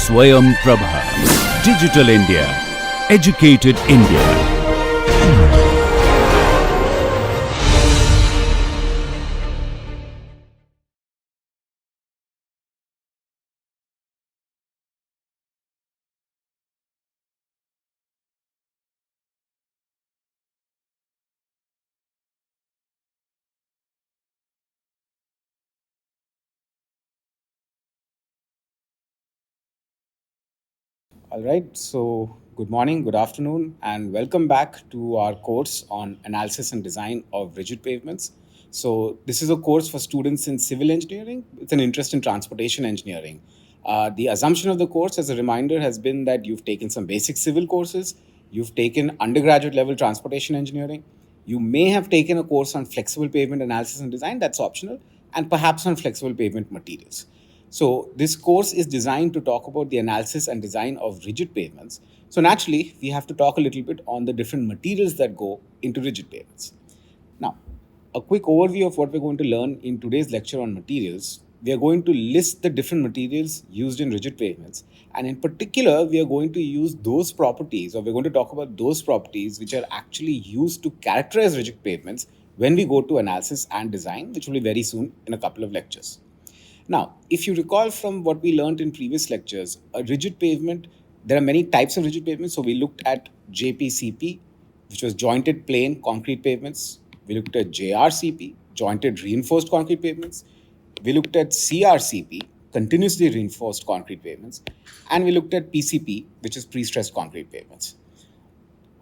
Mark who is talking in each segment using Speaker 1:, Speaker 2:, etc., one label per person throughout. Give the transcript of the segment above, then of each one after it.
Speaker 1: Swayam Prabha. Digital India. Educated India.
Speaker 2: All right, so good morning, good afternoon, and welcome back to our course on analysis and design of rigid pavements. So, this is a course for students in civil engineering with an interest in transportation engineering. The assumption of the course, as a reminder, has been that you've taken some basic civil courses, you've taken undergraduate level transportation engineering, you may have taken a course on flexible pavement analysis and design, that's optional, and perhaps on flexible pavement materials. So, this course is designed to talk about the analysis and design of rigid pavements. So, naturally, we have to talk a little bit on the different materials that go into rigid pavements. Now, a quick overview of what we're going to learn in today's lecture on materials. We are going to list the different materials used in rigid pavements. And in particular, we are going to use those properties, or we're going to talk about those properties which are actually used to characterize rigid pavements when we go to analysis and design, which will be very soon in a couple of lectures. Now, if you recall from what we learned in previous lectures, a rigid pavement, there are many types of rigid pavements. So we looked at JPCP, which was jointed plain concrete pavements. We looked at JRCP, jointed reinforced concrete pavements. We looked at CRCP, continuously reinforced concrete pavements. And we looked at PCP, which is pre-stressed concrete pavements.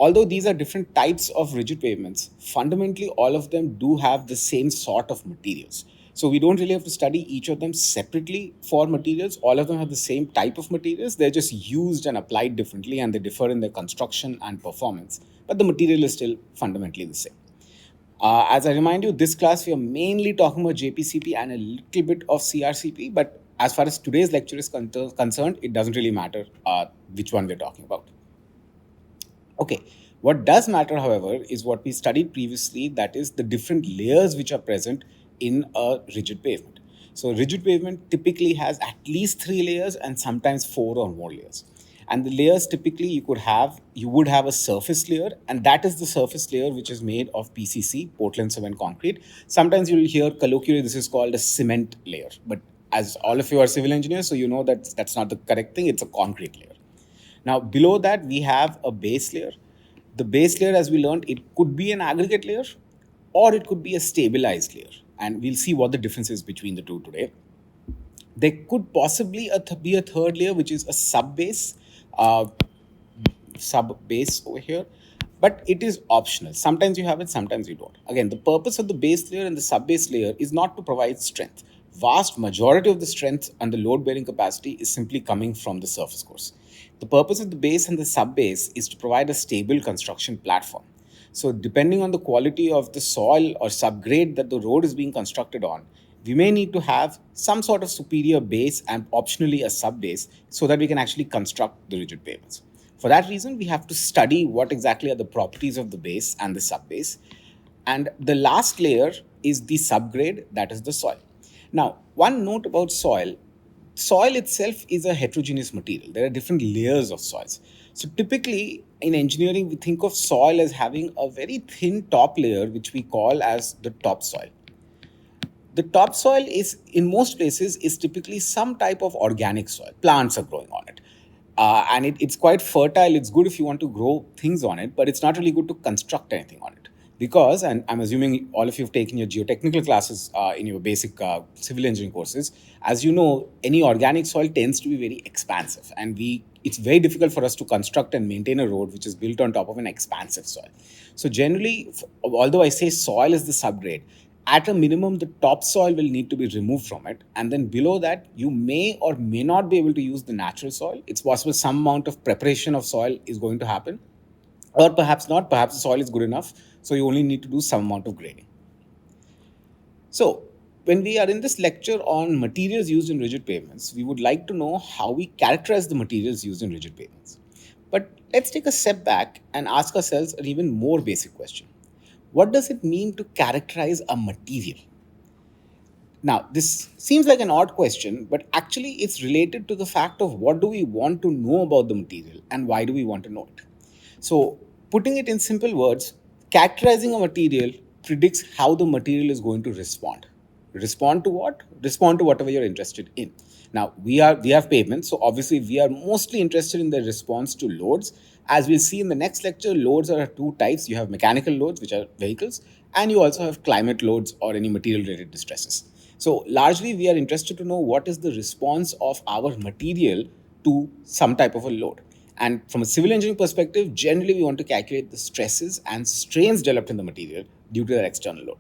Speaker 2: Although these are different types of rigid pavements, fundamentally all of them do have the same sort of materials. So we don't really have to study each of them separately for materials. All of them have the same type of materials. They're just used and applied differently, and they differ in their construction and performance. But the material is still fundamentally the same. As I remind you, this class we are mainly talking about JPCP and a little bit of CRCP. But as far as today's lecture is concerned, it doesn't really matter which one we're talking about. Okay, what does matter, however, is what we studied previously, that is the different layers which are present in a rigid pavement. So, rigid pavement typically has at least 3 layers and sometimes 4 or more layers. And the layers typically you would have a surface layer, and that is the surface layer which is made of PCC, Portland cement concrete. Sometimes you'll hear colloquially this is called a cement layer, but as all of you are civil engineers, so you know that that's not the correct thing, it's a concrete layer. Now, below that, we have a base layer. The base layer, as we learned, it could be an aggregate layer or it could be a stabilized layer. And we'll see what the difference is between the two today. There could possibly be a third layer, which is a uh, sub base over here, but it is optional. Sometimes you have it, sometimes you don't. Again, the purpose of the base layer and the sub base layer is not to provide strength. Vast majority of the strength and the load bearing capacity is simply coming from the surface course. The purpose of the base and the sub base is to provide a stable construction platform. So, depending on the quality of the soil or subgrade that the road is being constructed on, we may need to have some sort of superior base and optionally a sub base so that we can actually construct the rigid pavements. For that reason, we have to study what exactly are the properties of the base and the sub base. And the last layer is the subgrade, that is the soil. Now, one note about soil itself is a heterogeneous material. There are different layers of soils. So typically in engineering, we think of soil as having a very thin top layer, which we call as the topsoil. The topsoil is, in most places, is typically some type of organic soil. Plants are growing on it. And it's quite fertile. It's good if you want to grow things on it, but it's not really good to construct anything on it. Because, and I'm assuming all of you have taken your geotechnical classes in your basic civil engineering courses, as you know, any organic soil tends to be very expansive. And it's very difficult for us to construct and maintain a road which is built on top of an expansive soil. So generally, although I say soil is the subgrade, at a minimum, the topsoil will need to be removed from it. And then below that, you may or may not be able to use the natural soil. It's possible some amount of preparation of soil is going to happen, or perhaps not. Perhaps the soil is good enough, so you only need to do some amount of grading. So, when we are in this lecture on materials used in rigid pavements, we would like to know how we characterize the materials used in rigid pavements. But let's take a step back and ask ourselves an even more basic question. What does it mean to characterize a material? Now, this seems like an odd question, but actually it's related to the fact of what do we want to know about the material and why do we want to know it. So, putting it in simple words, characterizing a material predicts how the material is going to respond. Respond to what? Respond to whatever you're interested in. Now, we have pavements, so obviously we are mostly interested in the response to loads. As we'll see in the next lecture, loads are two types. You have mechanical loads, which are vehicles, and you also have climate loads or any material related distresses. So largely we are interested to know what is the response of our material to some type of a load. And from a civil engineering perspective, generally we want to calculate the stresses and strains developed in the material due to their external load.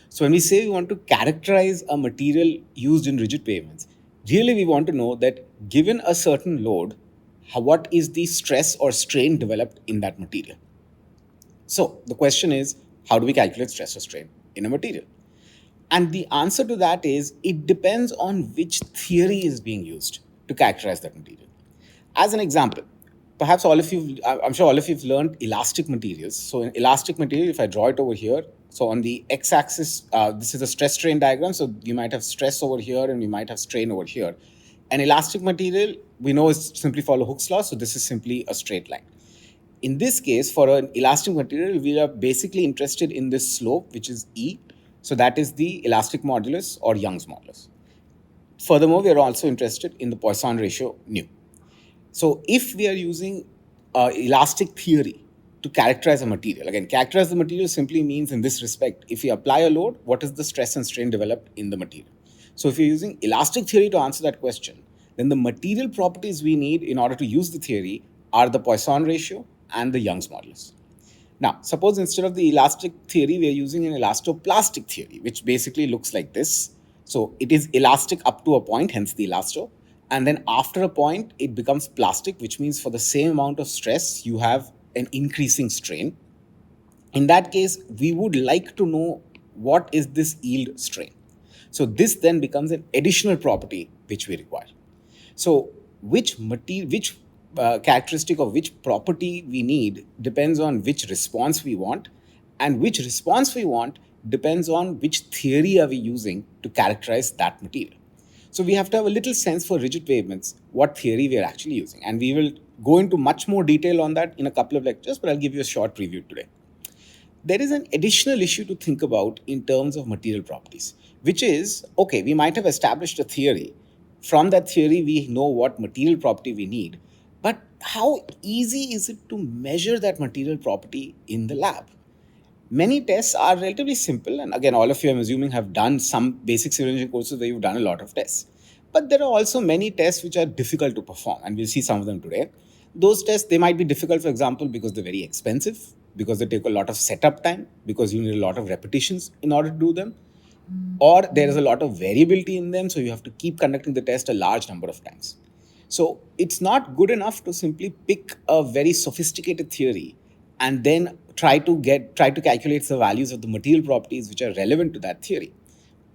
Speaker 2: So when we say we want to characterize a material used in rigid pavements, really we want to know that given a certain load, what is the stress or strain developed in that material. So the question is, how do we calculate stress or strain in a material? And the answer to that is it depends on which theory is being used to characterize that material. As an example, perhaps all of you, I'm sure all of you've learned elastic materials. So in elastic material, if I draw it over here, so on the x-axis, this is a stress strain diagram. So you might have stress over here and you might have strain over here. An elastic material, we know is simply follow Hooke's law. So this is simply a straight line. In this case, for an elastic material, we are basically interested in this slope, which is E. So that is the elastic modulus or Young's modulus. Furthermore, we are also interested in the Poisson ratio nu. So if we are using elastic theory to characterize a material, again, characterize the material simply means in this respect, if we apply a load, what is the stress and strain developed in the material? So if you're using elastic theory to answer that question, then the material properties we need in order to use the theory are the Poisson ratio and the Young's modulus. Now, suppose instead of the elastic theory, we are using an elastoplastic theory, which basically looks like this. So it is elastic up to a point, hence the elasto. And then after a point, it becomes plastic, which means for the same amount of stress, you have an increasing strain. In that case, we would like to know what is this yield strain. So this then becomes an additional property which we require. So which material, which characteristic of which property we need depends on which response we want, and which response we want depends on which theory are we using to characterize that material. So we have to have a little sense for rigid pavements, what theory we are actually using. And we will go into much more detail on that in a couple of lectures, but I'll give you a short preview today. There is an additional issue to think about in terms of material properties, which is, okay, we might have established a theory. From that theory, we know what material property we need. But how easy is it to measure that material property in the lab? Many tests are relatively simple. And again, all of you, I'm assuming, have done some basic civil engineering courses where you've done a lot of tests. But there are also many tests which are difficult to perform. And we'll see some of them today. Those tests, they might be difficult, for example, because they're very expensive, because they take a lot of setup time, because you need a lot of repetitions in order to do them, or there is a lot of variability in them, so you have to keep conducting the test a large number of times. So it's not good enough to simply pick a very sophisticated theory and then try to calculate the values of the material properties which are relevant to that theory.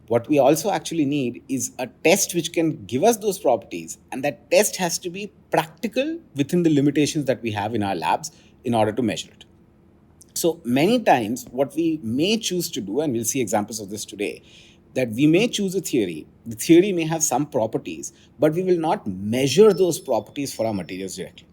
Speaker 2: What we also actually need is a test which can give us those properties, and that test has to be practical within the limitations that we have in our labs in order to measure it. So many times what we may choose to do, and we'll see examples of this today, that we may choose a theory. The theory may have some properties, but we will not measure those properties for our materials directly.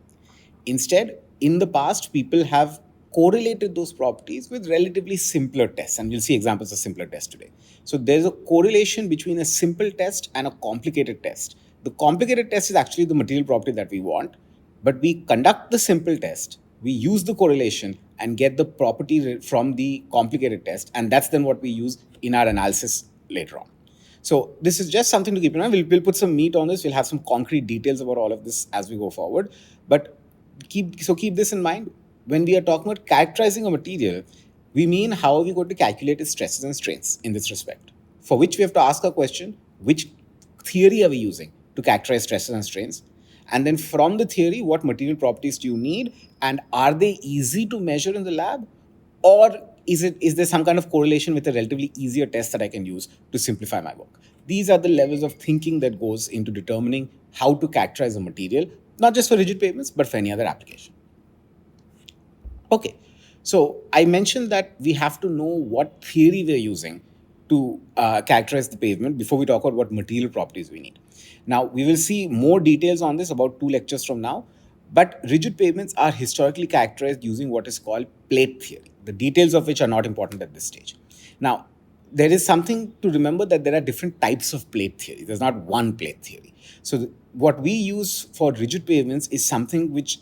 Speaker 2: Instead, in the past, people have correlated those properties with relatively simpler tests, and we'll see examples of simpler tests today. So there's a correlation between a simple test and a complicated test. The complicated test is actually the material property that we want, but we conduct the simple test, we use the correlation and get the property from the complicated test, and that's then what we use in our analysis later on. So this is just something to keep in mind. We'll put some meat on this. We'll have some concrete details about all of this as we go forward. But keep this in mind. When we are talking about characterizing a material, we mean how are we going to calculate its stresses and strains in this respect, for which we have to ask a question, which theory are we using to characterize stresses and strains? And then from the theory, what material properties do you need? And are they easy to measure in the lab? Or is there some kind of correlation with a relatively easier test that I can use to simplify my work? These are the levels of thinking that goes into determining how to characterize a material, not just for rigid pavements, but for any other application. Okay, so I mentioned that we have to know what theory we're using to characterize the pavement before we talk about what material properties we need. Now, we will see more details on this about 2 lectures from now, but rigid pavements are historically characterized using what is called plate theory, the details of which are not important at this stage. Now, there is something to remember that there are different types of plate theory. There's not one plate theory. So what we use for rigid pavements is something which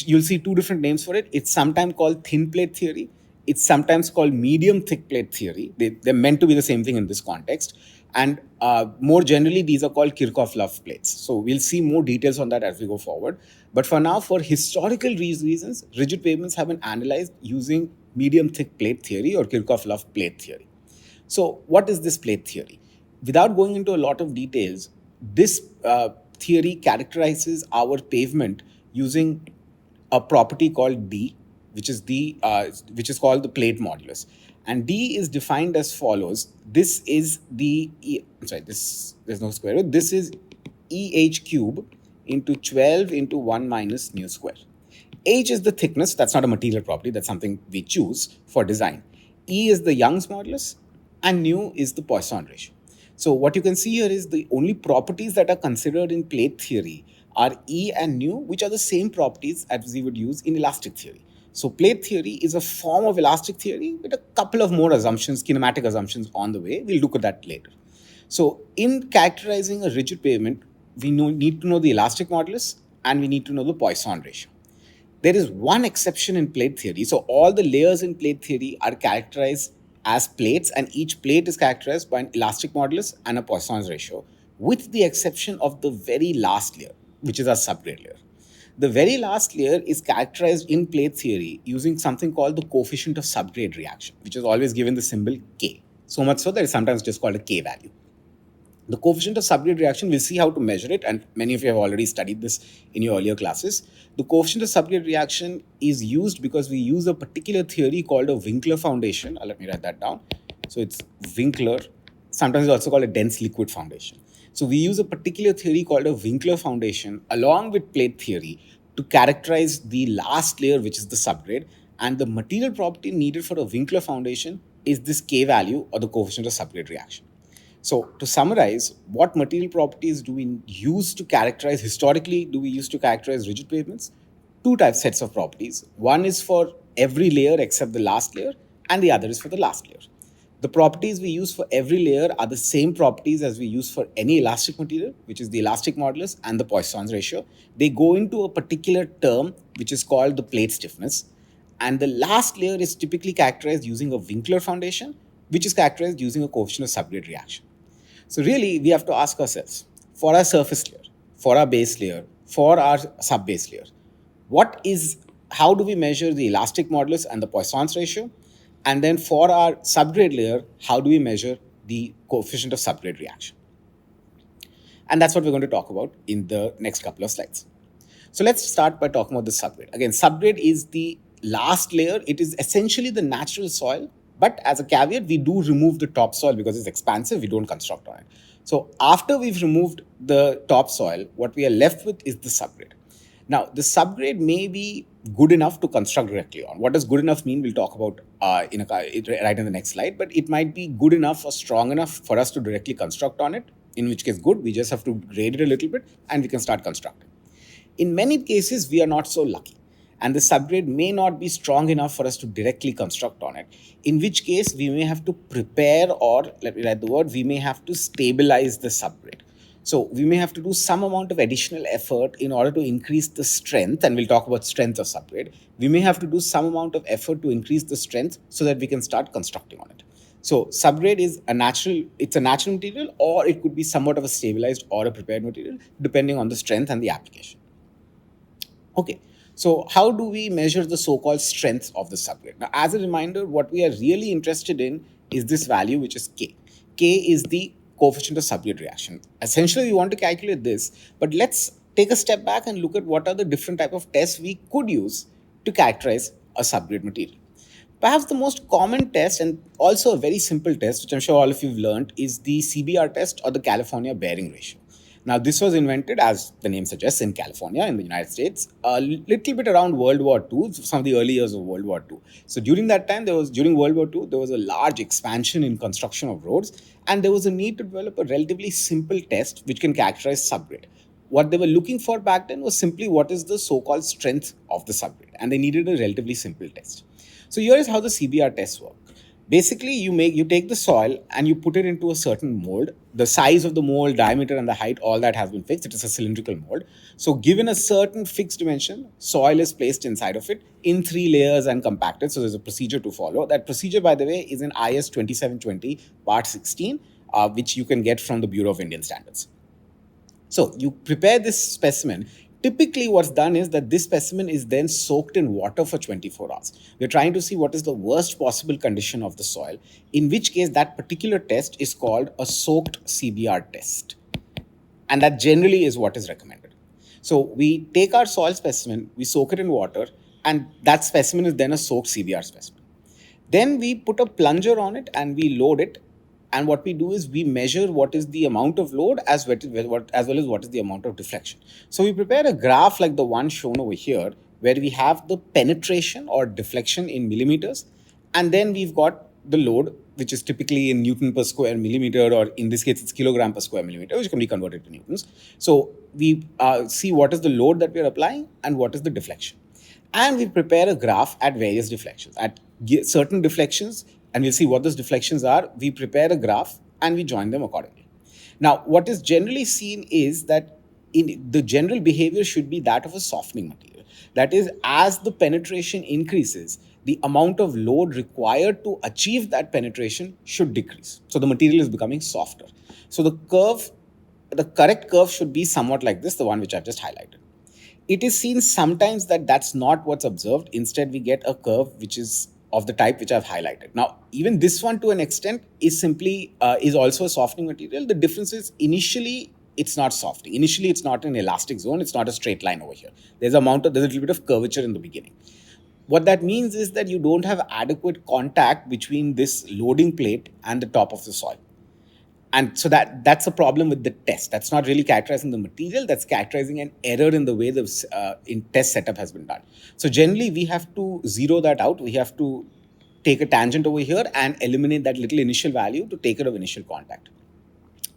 Speaker 2: you'll see two different names for it. It's sometimes called thin plate theory. It's sometimes called medium thick plate theory. They're meant to be the same thing in this context. And more generally, these are called Kirchhoff-Love plates. So we'll see more details on that as we go forward. But for now, for historical reasons, rigid pavements have been analyzed using medium thick plate theory or Kirchhoff-Love plate theory. So what is this plate theory? Without going into a lot of details, this theory characterizes our pavement using a property called D, which is called the plate modulus. And D is defined as follows. This is there's no square root. This is EH cube into 12 into 1 minus nu square. H is the thickness. That's not a material property. That's something we choose for design. E is the Young's modulus, and nu is the Poisson ratio. So what you can see here is the only properties that are considered in plate theory are E and nu, which are the same properties as we would use in elastic theory. So plate theory is a form of elastic theory with a couple of more assumptions, kinematic assumptions on the way. We'll look at that later. So in characterizing a rigid pavement, we need to know the elastic modulus and we need to know the Poisson ratio. There is one exception in plate theory. So all the layers in plate theory are characterized as plates, and each plate is characterized by an elastic modulus and a Poisson's ratio, with the exception of the very last layer, which is our subgrade layer. The very last layer is characterized in plate theory using something called the coefficient of subgrade reaction, which is always given the symbol K. So much so that it's sometimes just called a K value. The coefficient of subgrade reaction, we'll see how to measure it, and many of you have already studied this in your earlier classes. The coefficient of subgrade reaction is used because we use a particular theory called a Winkler foundation. Let me write that down. So it's Winkler. Sometimes it's also called a dense liquid foundation. So we use a particular theory called a Winkler foundation along with plate theory to characterize the last layer, which is the subgrade. And the material property needed for a Winkler foundation is this K value, or the coefficient of subgrade reaction. So to summarize, what material properties do we use to characterize, historically do we use to characterize rigid pavements? Two sets of properties. One is for every layer except the last layer, and the other is for the last layer. The properties we use for every layer are the same properties as we use for any elastic material, which is the elastic modulus and the Poisson's ratio. They go into a particular term, which is called the plate stiffness. And the last layer is typically characterized using a Winkler foundation, which is characterized using a coefficient of subgrade reaction. So really, we have to ask ourselves, for our surface layer, for our base layer, for our sub-base layer, how do we measure the elastic modulus and the Poisson's ratio? And then for our subgrade layer, how do we measure the coefficient of subgrade reaction? And that's what we're going to talk about in the next couple of slides. So let's start by talking about the subgrade. Again, subgrade is the last layer. It is essentially the natural soil. But as a caveat, we do remove the topsoil because it's expansive. We don't construct on it. So after we've removed the topsoil, what we are left with is the subgrade. Now, the subgrade may be good enough to construct directly on. What does good enough mean? We'll talk about right in the next slide. But it might be good enough or strong enough for us to directly construct on it, in which case good. We just have to grade it a little bit and we can start constructing. In many cases, we are not so lucky, and the subgrade may not be strong enough for us to directly construct on it, in which case we may have to prepare, or let me write the word, we may have to stabilize the subgrade. So we may have to do some amount of additional effort in order to increase the strength, and we'll talk about strength of subgrade. We may have to do some amount of effort to increase the strength so that we can start constructing on it. So subgrade is it's a natural material, or it could be somewhat of a stabilized or a prepared material, depending on the strength and the application. Okay, so how do we measure the so-called strength of the subgrade? Now, as a reminder, what we are really interested in is this value, which is K. K is the coefficient of subgrade reaction. Essentially, we want to calculate this, but let's take a step back and look at what are the different type of tests we could use to characterize a subgrade material. Perhaps the most common test, and also a very simple test, which I'm sure all of you have learned, is the CBR test, or the California bearing ratio. Now, this was invented, as the name suggests, in California, in the United States, a little bit around World War II, some of the early years of World War II. So during that time, during World War II, there was a large expansion in construction of roads, and there was a need to develop a relatively simple test which can characterize subgrade. What they were looking for back then was simply what is the so-called strength of the subgrade, and they needed a relatively simple test. So here is how the CBR tests work. Basically, you take the soil and you put it into a certain mold. The size of the mold, diameter, and the height, all that has been fixed. It is a cylindrical mold. So given a certain fixed dimension, soil is placed inside of it in 3 layers and compacted. So there's a procedure to follow. That procedure, by the way, is in IS 2720 part 16, which you can get from the Bureau of Indian Standards. So you prepare this specimen. Typically, what's done is that this specimen is then soaked in water for 24 hours. We're trying to see what is the worst possible condition of the soil, in which case that particular test is called a soaked CBR test. And that generally is what is recommended. So we take our soil specimen, we soak it in water, and that specimen is then a soaked CBR specimen. Then we put a plunger on it and we load it. And what we do is we measure what is the amount of load as well as what is the amount of deflection. So we prepare a graph like the one shown over here, where we have the penetration or deflection in millimeters. And then we've got the load, which is typically in Newton per square millimeter, or in this case, it's kilogram per square millimeter, which can be converted to Newtons. So we see what is the load that we're applying and what is the deflection. And we prepare a graph at various deflections. At certain deflections, and we'll see what those deflections are, we prepare a graph and we join them accordingly. Now, what is generally seen is that the general behavior should be that of a softening material. That is, as the penetration increases, the amount of load required to achieve that penetration should decrease. So the material is becoming softer. So the correct curve should be somewhat like this, the one which I've just highlighted. It is seen sometimes that that's not what's observed. Instead, we get a curve which is of the type which I've highlighted. Now, even this one to an extent is also a softening material. The difference is initially it's not softening. Initially, it's not an elastic zone. It's not a straight line over here. There's a little bit of curvature in the beginning. What that means is that you don't have adequate contact between this loading plate and the top of the soil. And so that's a problem with the test. That's not really characterizing the material. That's characterizing an error in the way the test setup has been done. So generally, we have to zero that out. We have to take a tangent over here and eliminate that little initial value to take care of initial contact.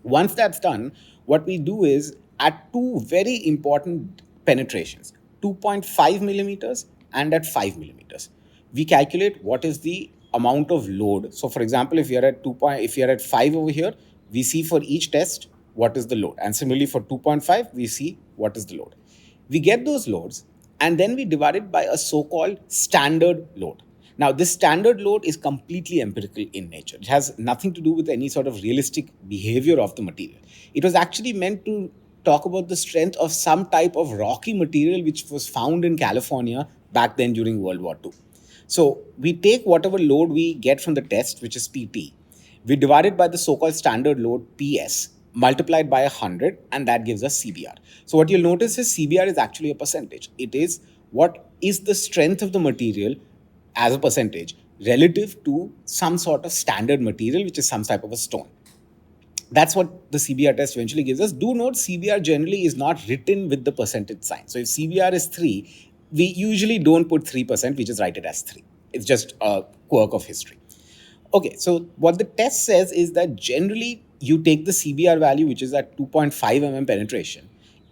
Speaker 2: Once that's done, what we do is at two very important penetrations, 2.5 millimeters and at 5 millimeters, we calculate what is the amount of load. So for example, if you're at 5 over here, we see for each test what is the load. And similarly for 2.5, we see what is the load. We get those loads and then we divide it by a so-called standard load. Now, this standard load is completely empirical in nature. It has nothing to do with any sort of realistic behavior of the material. It was actually meant to talk about the strength of some type of rocky material which was found in California back then during World War II. So we take whatever load we get from the test, which is PT. We divide it by the so-called standard load PS, multiplied by 100, and that gives us CBR. So what you'll notice is CBR is actually a percentage. It is what is the strength of the material as a percentage relative to some sort of standard material, which is some type of a stone. That's what the CBR test eventually gives us. Do note, CBR generally is not written with the percentage sign. So if CBR is 3, we usually don't put 3%, we just write it as 3. It's just a quirk of history. Okay, so what the test says is that generally you take the CBR value, which is at 2.5 mm penetration.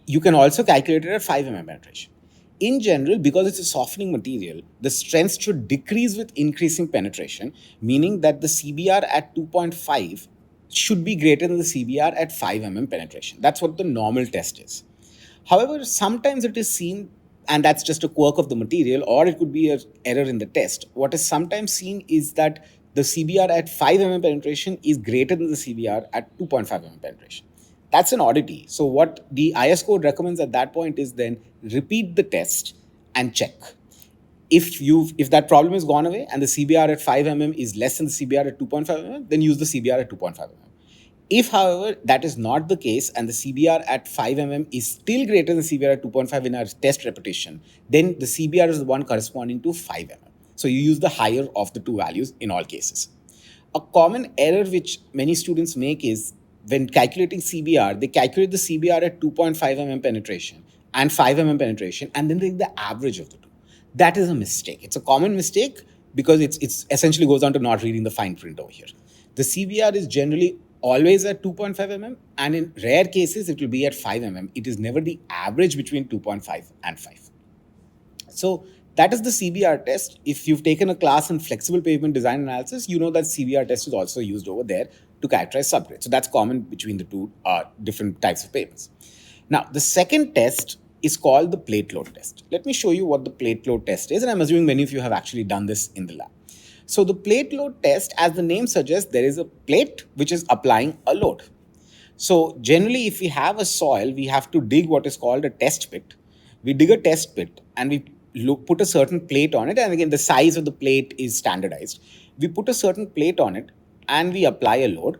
Speaker 2: You can also calculate it at 5 mm penetration. In general, because it's a softening material, the strength should decrease with increasing penetration, meaning that the CBR at 2.5 should be greater than the CBR at 5 mm penetration. That's what the normal test is. However, sometimes it is seen, and that's just a quirk of the material, or it could be an error in the test. What is sometimes seen is that the CBR at 5 mm penetration is greater than the CBR at 2.5 mm penetration. That's an oddity. So what the IS code recommends at that point is then repeat the test and check. If that problem is gone away and the CBR at 5 mm is less than the CBR at 2.5 mm, then use the CBR at 2.5 mm. If, however, that is not the case and the CBR at 5 mm is still greater than CBR at 2.5 in our test repetition, then the CBR is the one corresponding to 5 mm. So you use the higher of the two values in all cases. A common error which many students make is when calculating CBR, they calculate the CBR at 2.5 mm penetration and 5 mm penetration, and then they take the average of the two. That is a mistake. It's a common mistake because it's essentially goes down to not reading the fine print over here. The CBR is generally always at 2.5 mm, and in rare cases it will be at 5 mm. It is never the average between 2.5 and 5. So that is the CBR test. If you've taken a class in flexible pavement design analysis, you know that CBR test is also used over there to characterize subgrade. So that's common between the two different types of pavements. Now, the second test is called the plate load test. Let me show you what the plate load test is, and I'm assuming many of you have actually done this in the lab. So the plate load test, as the name suggests, there is a plate which is applying a load. So generally, if we have a soil, we have to dig what is called a test pit. We dig a test pit and we put a certain plate on it. And again, the size of the plate is standardized. We put a certain plate on it and we apply a load.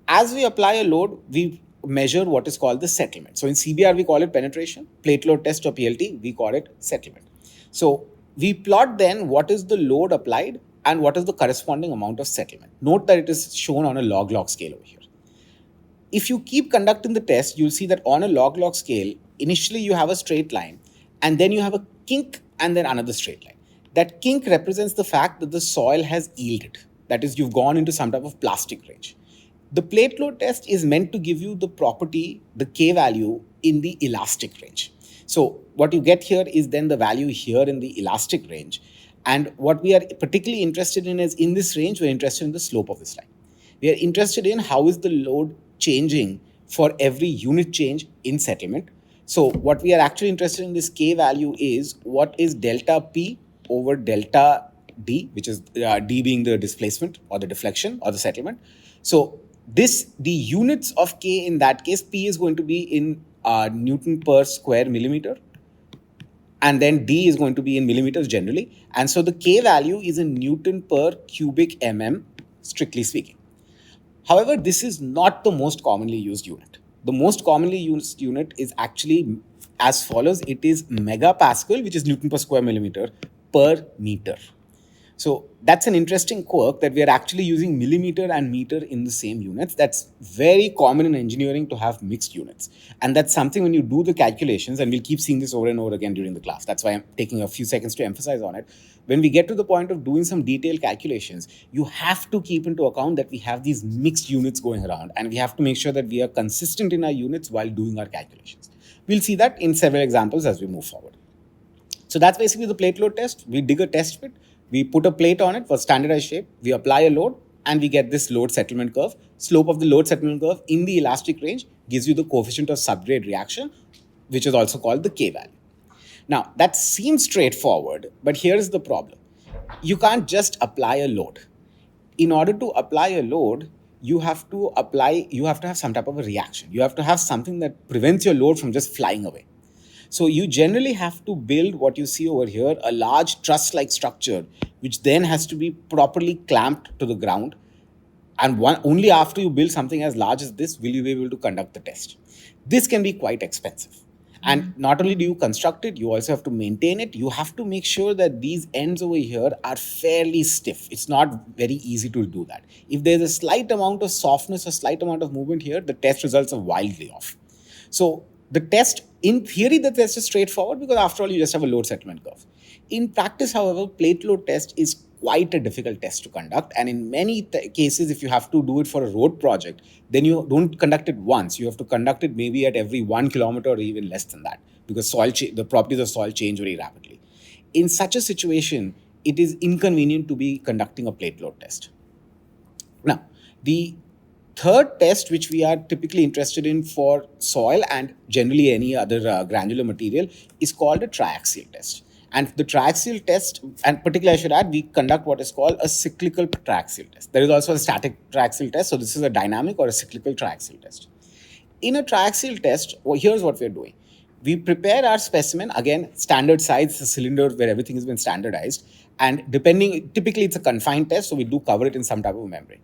Speaker 2: As we apply a load, we measure what is called the settlement. So in CBR, we call it penetration. Plate load test or PLT, we call it settlement. So we plot then what is the load applied and what is the corresponding amount of settlement. Note that it is shown on a log-log scale over here. If you keep conducting the test, you'll see that on a log-log scale, initially you have a straight line, and then you have a kink, and then another straight line. That kink represents the fact that the soil has yielded. That is, you've gone into some type of plastic range. The plate load test is meant to give you the property, the K value in the elastic range. So what you get here is then the value here in the elastic range. And what we are particularly interested in is in this range, we're interested in the slope of this line. We are interested in how is the load changing for every unit change in settlement. So what we are actually interested in this K value is what is delta P over delta D, which is D being the displacement or the deflection or the settlement. So the units of K in that case, P is going to be in Newton per square millimeter. And then D is going to be in millimeters generally. And so the K value is in Newton per cubic mm, strictly speaking. However, this is not the most commonly used unit. The most commonly used unit is actually as follows. It is megapascal, which is Newton per square millimeter per meter. So that's an interesting quirk that we are actually using millimeter and meter in the same units. That's very common in engineering to have mixed units. And that's something when you do the calculations, and we'll keep seeing this over and over again during the class. That's why I'm taking a few seconds to emphasize on it. When we get to the point of doing some detailed calculations, you have to keep into account that we have these mixed units going around, and we have to make sure that we are consistent in our units while doing our calculations. We'll see that in several examples as we move forward. So that's basically the plate load test. We dig a test pit. We put a plate on it for standardized shape. We apply a load and we get this load settlement curve. Slope of the load settlement curve in the elastic range gives you the coefficient of subgrade reaction, which is also called the K value. Now, that seems straightforward, but here's the problem. You can't just apply a load. In order to apply a load, you have to have some type of a reaction. You have to have something that prevents your load from just flying away. So you generally have to build what you see over here, a large truss-like structure, which then has to be properly clamped to the ground. And only after you build something as large as this will you be able to conduct the test. This can be quite expensive. And not only do you construct it, you also have to maintain it. You have to make sure that these ends over here are fairly stiff. It's not very easy to do that. If there's a slight amount of softness or slight amount of movement here, the test results are wildly off. So the test, in theory, the test is straightforward because after all, you just have a load settlement curve. In practice, however, plate load test is quite a difficult test to conduct. And in many cases, if you have to do it for a road project, then you don't conduct it once. You have to conduct it maybe at every 1 kilometer or even less than that because the properties of soil change very rapidly. In such a situation, it is inconvenient to be conducting a plate load test. Now, the third test, which we are typically interested in for soil and generally any other granular material, is called a triaxial test. And the triaxial test, and particularly I should add, we conduct what is called a cyclical triaxial test. There is also a static triaxial test. So this is a dynamic or a cyclical triaxial test. In a triaxial test, here's what we're doing. We prepare our specimen, again, standard size, a cylinder where everything has been standardized. And typically it's a confined test, so we do cover it in some type of membrane.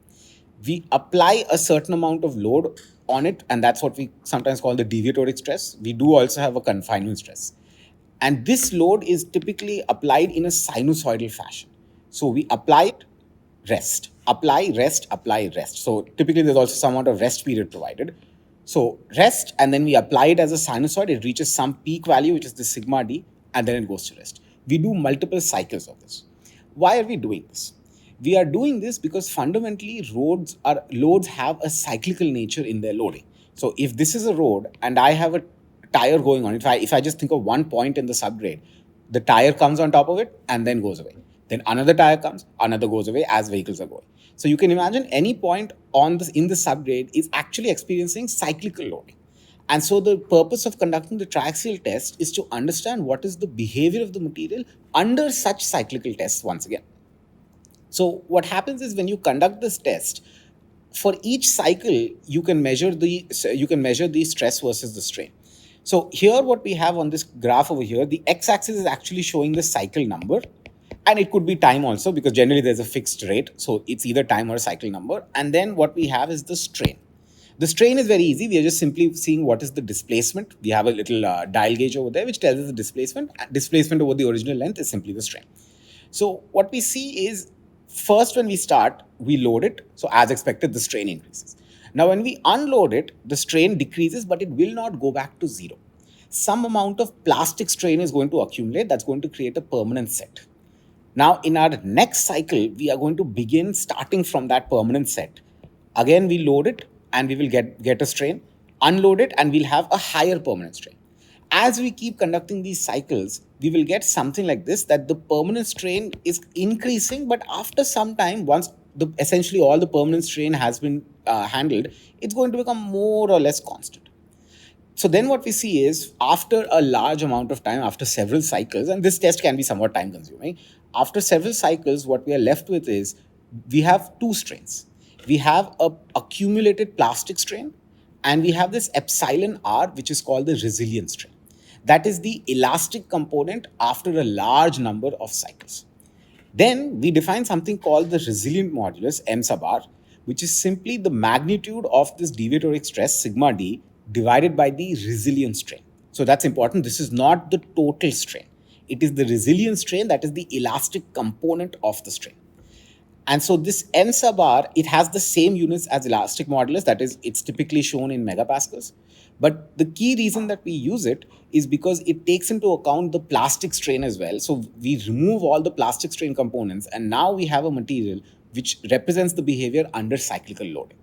Speaker 2: We apply a certain amount of load on it, and that's what we sometimes call the deviatoric stress. We do also have a confinement stress. And this load is typically applied in a sinusoidal fashion. So we apply it, rest. apply, rest, apply, rest. So typically there's also some amount of rest period provided. So rest, and then we apply it as a sinusoid. It reaches some peak value, which is the sigma d, and then it goes to rest. We do multiple cycles of this. Why are we doing this? We are doing this because fundamentally loads have a cyclical nature in their loading. So if this is a road and I have a tire going on, if I just think of one point in the subgrade, the tire comes on top of it and then goes away. Then another tire comes, another goes away as vehicles are going. So you can imagine any point in the subgrade is actually experiencing cyclical loading. And so the purpose of conducting the triaxial test is to understand what is the behavior of the material under such cyclical tests once again. So what happens is when you conduct this test, for each cycle, you can measure the stress versus the strain. So here what we have on this graph over here, the x-axis is actually showing the cycle number, and it could be time also because generally there's a fixed rate. So it's either time or a cycle number. And then what we have is the strain. The strain is very easy. We are just simply seeing what is the displacement. We have a little dial gauge over there which tells us the displacement. Displacement over the original length is simply the strain. So what we see is first when we start, we load it. So as expected, the strain increases. Now when we unload it, the strain decreases, but it will not go back to zero. Some amount of plastic strain is going to accumulate. That's going to create a permanent set. Now in our next cycle, we are going to begin starting from that permanent set. Again, we load it and we will get a strain, unload it and we'll have a higher permanent strain. As we keep conducting these cycles, we will get something like this, that the permanent strain is increasing, but after some time, once essentially all the permanent strain has been handled, it's going to become more or less constant. So then what we see is after a large amount of time, after several cycles, and this test can be somewhat time consuming, after several cycles, what we are left with is we have two strains. We have a accumulated plastic strain and we have this epsilon r, which is called the resilient strain. That is the elastic component after a large number of cycles. Then we define something called the resilient modulus, m sub r, which is simply the magnitude of this deviatoric stress, sigma d, divided by the resilient strain. So that's important. This is not the total strain. It is the resilient strain, that is the elastic component of the strain. And so this m sub r, it has the same units as elastic modulus, that is, it's typically shown in megapascals. But the key reason that we use it is because it takes into account the plastic strain as well. So we remove all the plastic strain components and now we have a material which represents the behavior under cyclical loading.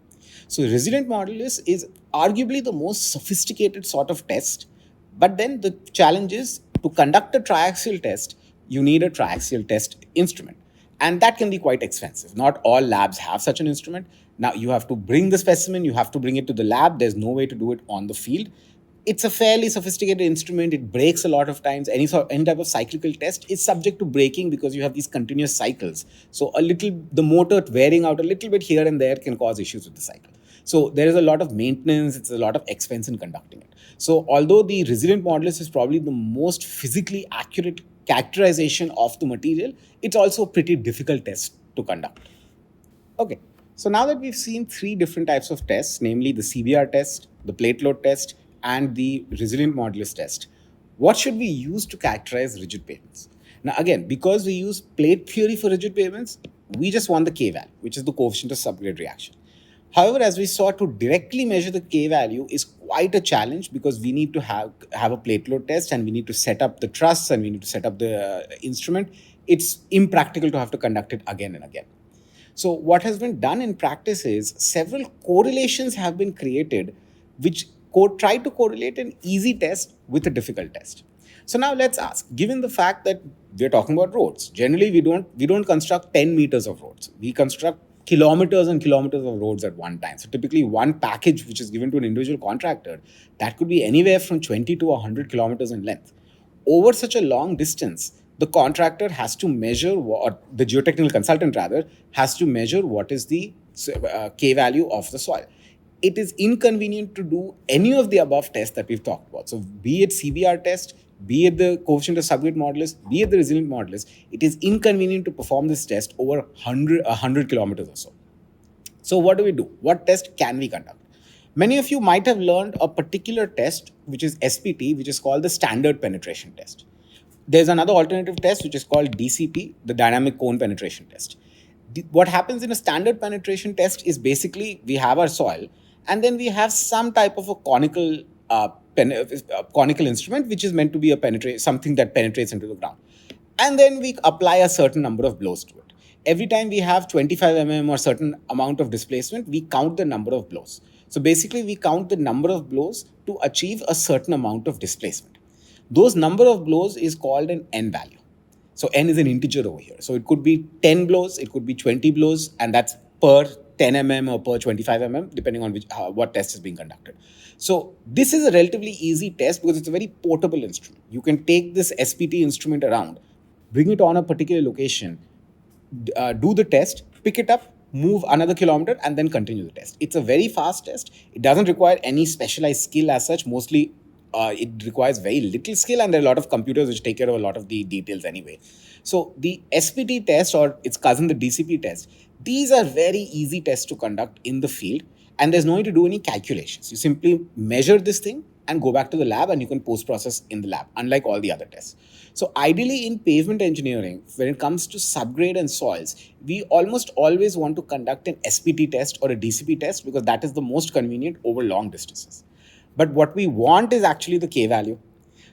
Speaker 2: So resilient modulus is arguably the most sophisticated sort of test. But then the challenge is to conduct a triaxial test, you need a triaxial test instrument. And that can be quite expensive. Not all labs have such an instrument. Now you have to bring the specimen, you have to bring it to the lab. There's no way to do it on the field. It's a fairly sophisticated instrument. It breaks a lot of times. Any type of cyclical test is subject to breaking because you have these continuous cycles. So the motor wearing out a little bit here and there can cause issues with the cycle. So there is a lot of maintenance. It's a lot of expense in conducting it. So although the resilient modulus is probably the most physically accurate characterization of the material, it's also a pretty difficult test to conduct. Okay, so now that we've seen three different types of tests, namely the CBR test, the plate load test, and the resilient modulus test, what should we use to characterize rigid pavements? Now again, because we use plate theory for rigid pavements, we just want the K value, which is the coefficient of subgrade reaction. However, as we saw, to directly measure the K value is quite a challenge because we need to have a plate load test and we need to set up the truss and we need to set up the instrument. It's impractical to have to conduct it again and again. So what has been done in practice is several correlations have been created which try to correlate an easy test with a difficult test. So now let's ask, given the fact that we're talking about roads, generally we don't construct 10 meters of roads. We construct kilometers and kilometers of roads at one time. So typically one package which is given to an individual contractor, that could be anywhere from 20 to 100 kilometers in length. Over such a long distance, the contractor has to measure, or the geotechnical consultant rather, has to measure what is the K value of the soil. It is inconvenient to do any of the above tests that we've talked about. So be it CBR test, be it the coefficient of subgrade modulus, be it the resilient modulus, it is inconvenient to perform this test over 100 kilometers or so. So what do we do? What test can we conduct? Many of you might have learned a particular test, which is SPT, which is called the standard penetration test. There's another alternative test, which is called DCP, the dynamic cone penetration test. What happens in a standard penetration test is basically we have our soil, and then we have some type of a conical instrument which is meant to be a penetrate something that penetrates into the ground, and then we apply a certain number of blows to it. Every time we have 25 or certain amount of displacement, we count the number of blows. So basically we count the number of blows to achieve a certain amount of displacement. Those number of blows is called an n value. So n is an integer over here. So it could be 10 blows, it could be 20 blows, and that's per 10 or per 25 depending on what test is being conducted. So this is a relatively easy test because it's a very portable instrument. You can take this SPT instrument around, bring it on a particular location, do the test, pick it up, move another kilometer, and then continue the test. It's a very fast test. It doesn't require any specialized skill as such. Mostly, it requires very little skill, and there are a lot of computers which take care of a lot of the details anyway. So the SPT test, or its cousin, the DCP test, these are very easy tests to conduct in the field, and there's no need to do any calculations. You simply measure this thing and go back to the lab, and you can post-process in the lab, unlike all the other tests. So ideally in pavement engineering, when it comes to subgrade and soils, we almost always want to conduct an SPT test or a DCP test because that is the most convenient over long distances. But what we want is actually the K value.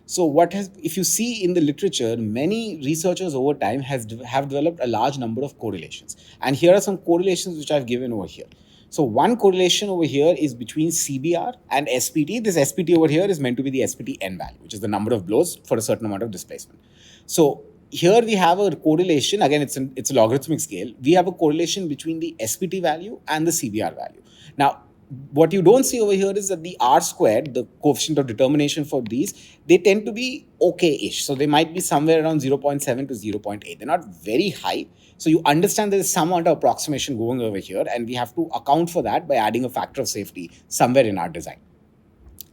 Speaker 2: So if you see in the literature, many researchers over time have developed a large number of correlations. And here are some correlations which I've given over here. So one correlation over here is between CBR and SPT. This SPT over here is meant to be the SPT n value, which is the number of blows for a certain amount of displacement. So here we have a correlation. Again, it's a logarithmic scale. We have a correlation between the SPT value and the CBR value. Now, what you don't see over here is that the R squared, the coefficient of determination for these, they tend to be okay-ish. So they might be somewhere around 0.7 to 0.8. They're not very high. So you understand there is some amount of approximation going over here, and we have to account for that by adding a factor of safety somewhere in our design.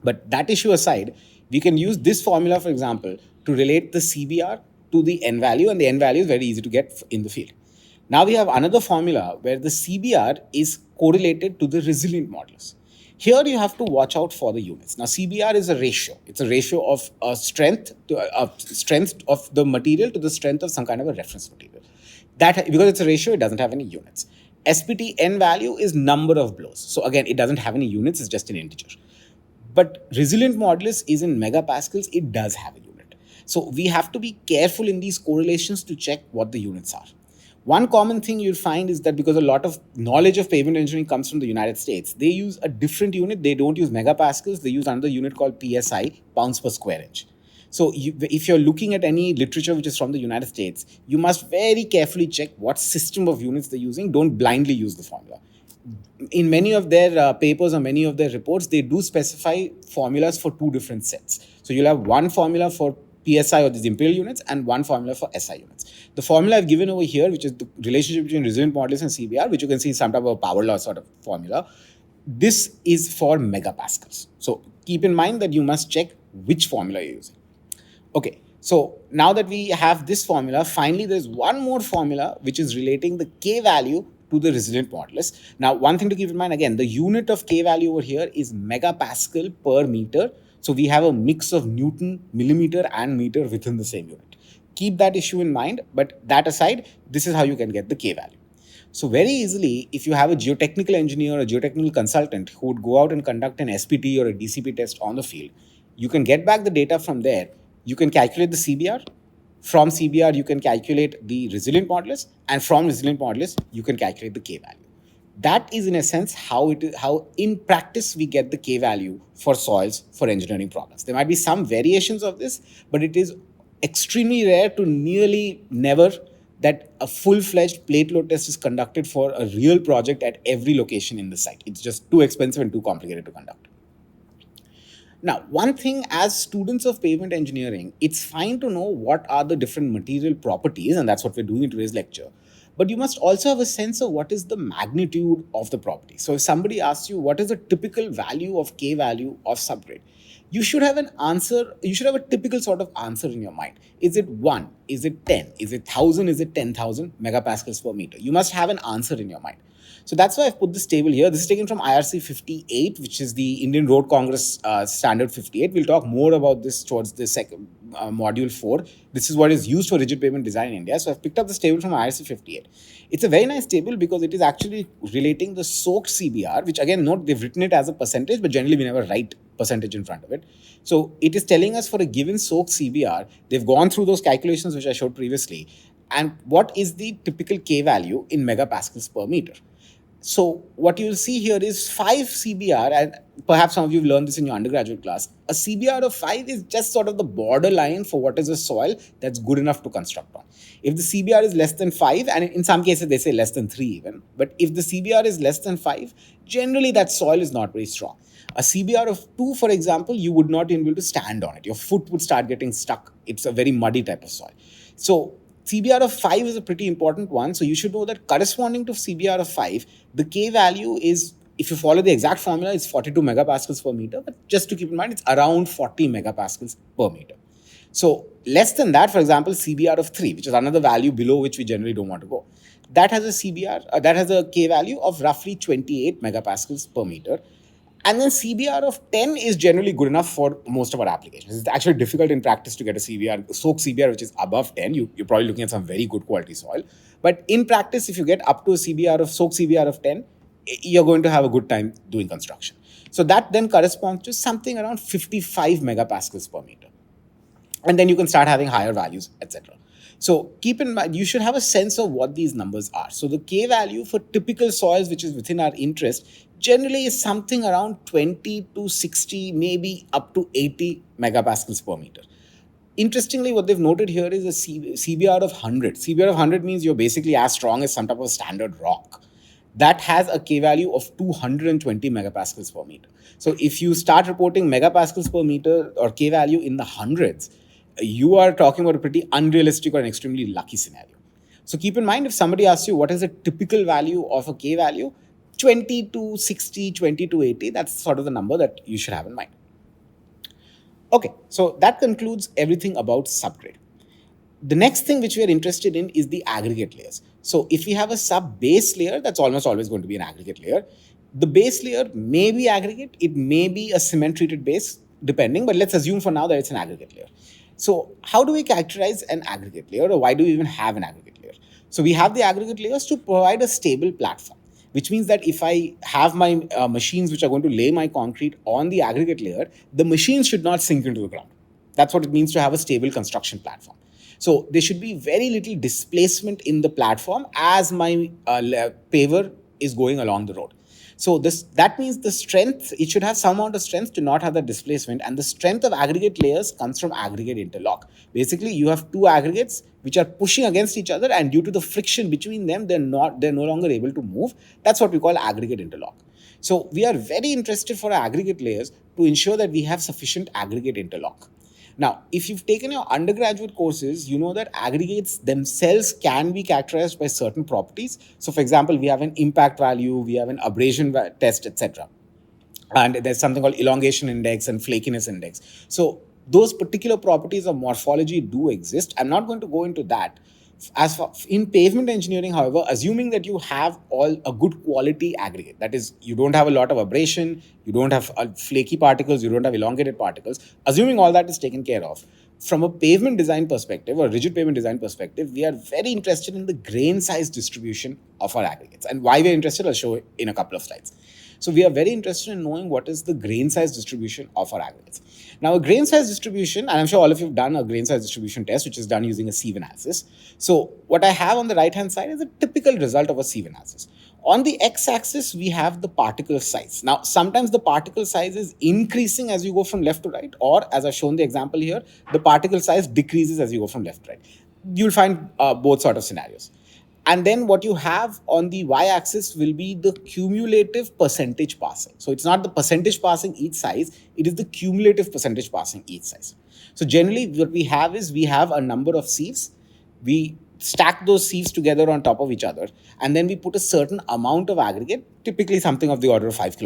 Speaker 2: But that issue aside, we can use this formula, for example, to relate the CBR to the n value, and the n value is very easy to get in the field. Now we have another formula where the CBR is correlated to the resilient modulus. Here you have to watch out for the units. Now CBR is a ratio. It's a ratio of strength of the material to the strength of some kind of a reference material. That, because it's a ratio, it doesn't have any units. SPT n value is number of blows. So again, it doesn't have any units, it's just an integer. But resilient modulus is in megapascals, it does have a unit. So we have to be careful in these correlations to check what the units are. One common thing you'll find is that because a lot of knowledge of pavement engineering comes from the United States, they use a different unit. They don't use megapascals. They use another unit called PSI, pounds per square inch. So if you're looking at any literature which is from the United States, you must very carefully check what system of units they're using. Don't blindly use the formula. In many of their papers or many of their reports, they do specify formulas for two different sets. So you'll have one formula for PSI or these imperial units and one formula for SI units. The formula I've given over here, which is the relationship between resilient modulus and CBR, which you can see some type of power law sort of formula, this is for megapascals. So keep in mind that you must check which formula you're using. Okay, so now that we have this formula, finally there's one more formula which is relating the K value to the resilient modulus. Now, one thing to keep in mind, again, the unit of K value over here is megapascal per meter. So we have a mix of Newton, millimeter and meter within the same unit. Keep that issue in mind, but that aside, this is how you can get the K value. So very easily, if you have a geotechnical engineer or a geotechnical consultant who would go out and conduct an SPT or a DCP test on the field, you can get back the data from there. You can calculate the CBR. From CBR, you can calculate the resilient modulus, and from resilient modulus, you can calculate the K value. That is in a sense how in practice we get the K value for soils for engineering problems. There might be some variations of this, but it is extremely rare to nearly never that a full-fledged plate load test is conducted for a real project at every location in the site. It's just too expensive and too complicated to conduct. Now, one thing as students of pavement engineering, it's fine to know what are the different material properties, and that's what we're doing in today's lecture. But you must also have a sense of what is the magnitude of the property. So if somebody asks you what is the typical value of K value of subgrade, you should have an answer. You should have a typical sort of answer in your mind. Is it 1? Is it 10? Is it 1,000? Is it 10,000 megapascals per meter? You must have an answer in your mind. So that's why I've put this table here. This is taken from IRC 58, which is the Indian Road Congress Standard 58. We'll talk more about this towards the second module 4. This is what is used for rigid pavement design in India. So I've picked up this table from IRC 58. It's a very nice table because it is actually relating the soaked CBR, which again, note they've written it as a percentage, but generally we never write percentage in front of it. So it is telling us for a given soaked CBR, they've gone through those calculations which I showed previously, and what is the typical K value in megapascals per meter. So what you'll see here is 5 CBR, and perhaps some of you have learned this in your undergraduate class. A CBR of 5 is just sort of the borderline for what is a soil that's good enough to construct on. If the CBR is less than 5, and in some cases they say less than 3 even, but if the CBR is less than 5, generally that soil is not very strong. A CBR of 2, for example, you would not be able to stand on it. Your foot would start getting stuck. It's a very muddy type of soil. So CBR of 5 is a pretty important one. So you should know that corresponding to CBR of 5, the K value is, if you follow the exact formula, it's 42 megapascals per meter. But just to keep in mind, it's around 40 megapascals per meter. So less than that, for example, CBR of 3, which is another value below which we generally don't want to go. That has a CBR, that has a K value of roughly 28 megapascals per meter. And then CBR of 10 is generally good enough for most of our applications. It's actually difficult in practice to get a CBR, soak CBR, which is above 10. You're probably looking at some very good quality soil. But in practice, if you get up to a soak CBR of 10, you're going to have a good time doing construction. So that then corresponds to something around 55 megapascals per meter. And then you can start having higher values, etc. So keep in mind, you should have a sense of what these numbers are. So the K value for typical soils, which is within our interest, generally is something around 20 to 60, maybe up to 80 megapascals per meter. Interestingly, what they've noted here is a CBR of 100. CBR of 100 means you're basically as strong as some type of standard rock. That has a K value of 220 megapascals per meter. So if you start reporting megapascals per meter or K value in the hundreds, you are talking about a pretty unrealistic or an extremely lucky scenario. So keep in mind, if somebody asks you what is a typical value of a K value, 20 to 60, 20 to 80, that's sort of the number that you should have in mind. Okay, so that concludes everything about subgrade. The next thing which we are interested in is the aggregate layers. So if we have a sub-base layer, that's almost always going to be an aggregate layer. The base layer may be aggregate, it may be a cement-treated base, depending, but let's assume for now that it's an aggregate layer. So how do we characterize an aggregate layer, or why do we even have an aggregate layer? So we have the aggregate layers to provide a stable platform, which means that if I have my machines which are going to lay my concrete on the aggregate layer, the machines should not sink into the ground. That's what it means to have a stable construction platform. So there should be very little displacement in the platform as my paver is going along the road. So that means the strength, it should have some amount of strength to not have the displacement, and the strength of aggregate layers comes from aggregate interlock. Basically, you have two aggregates which are pushing against each other, and due to the friction between them, they're no longer able to move. That's what we call aggregate interlock. So we are very interested for our aggregate layers to ensure that we have sufficient aggregate interlock. Now, if you've taken your undergraduate courses, you know that aggregates themselves can be characterized by certain properties. So, for example, we have an impact value, we have an abrasion test, etc. And there's something called elongation index and flakiness index. So, those particular properties of morphology do exist. I'm not going to go into that. As for in pavement engineering, however, assuming that you have a good quality aggregate, that is, you don't have a lot of abrasion, you don't have flaky particles, you don't have elongated particles, assuming all that is taken care of, from a pavement design perspective or rigid pavement design perspective, we are very interested in the grain size distribution of our aggregates. And why we're interested, I'll show in a couple of slides. So we are very interested in knowing what is the grain size distribution of our aggregates. Now, a grain size distribution, and I'm sure all of you have done a grain size distribution test, which is done using a sieve analysis. So what I have on the right-hand side is a typical result of a sieve analysis. On the x-axis, we have the particle size. Now, sometimes the particle size is increasing as you go from left to right, or as I've shown the example here, the particle size decreases as you go from left to right. You'll find both sort of scenarios. And then what you have on the y-axis will be the cumulative percentage passing. So it's not the percentage passing each size, it is the cumulative percentage passing each size. So generally what we have is we have a number of sieves. We stack those sieves together on top of each other, and then we put a certain amount of aggregate, typically something of the order of 5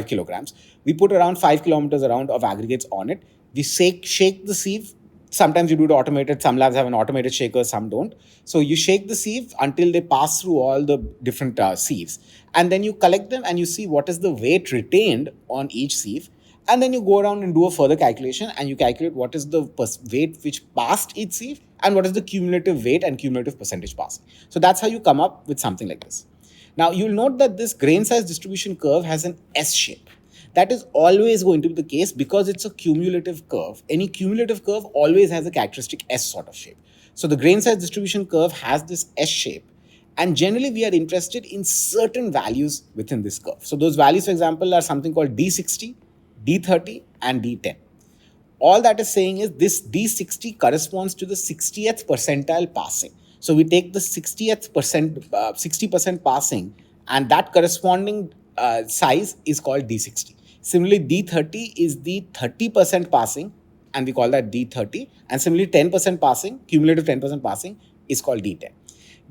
Speaker 2: kilograms. We put around 5 kilometers around of aggregates on it. We shake the sieve Sometimes you do it automated. Some labs have an automated shaker, some don't. So you shake the sieve until they pass through all the different sieves. And then you collect them and you see what is the weight retained on each sieve. And then you go around and do a further calculation and you calculate what is the weight which passed each sieve and what is the cumulative weight and cumulative percentage passing. So that's how you come up with something like this. Now you'll note that this grain size distribution curve has an S shape. That is always going to be the case because it's a cumulative curve. Any cumulative curve always has a characteristic S sort of shape. So the grain size distribution curve has this S shape. And generally, we are interested in certain values within this curve. So those values, for example, are something called D60, D30, and D10. All that is saying is this D60 corresponds to the 60th percentile passing. So we take the 60% passing, and that corresponding size is called D60. Similarly, D30 is the 30% passing, and we call that D30. And similarly, 10% passing, cumulative 10% passing, is called D10.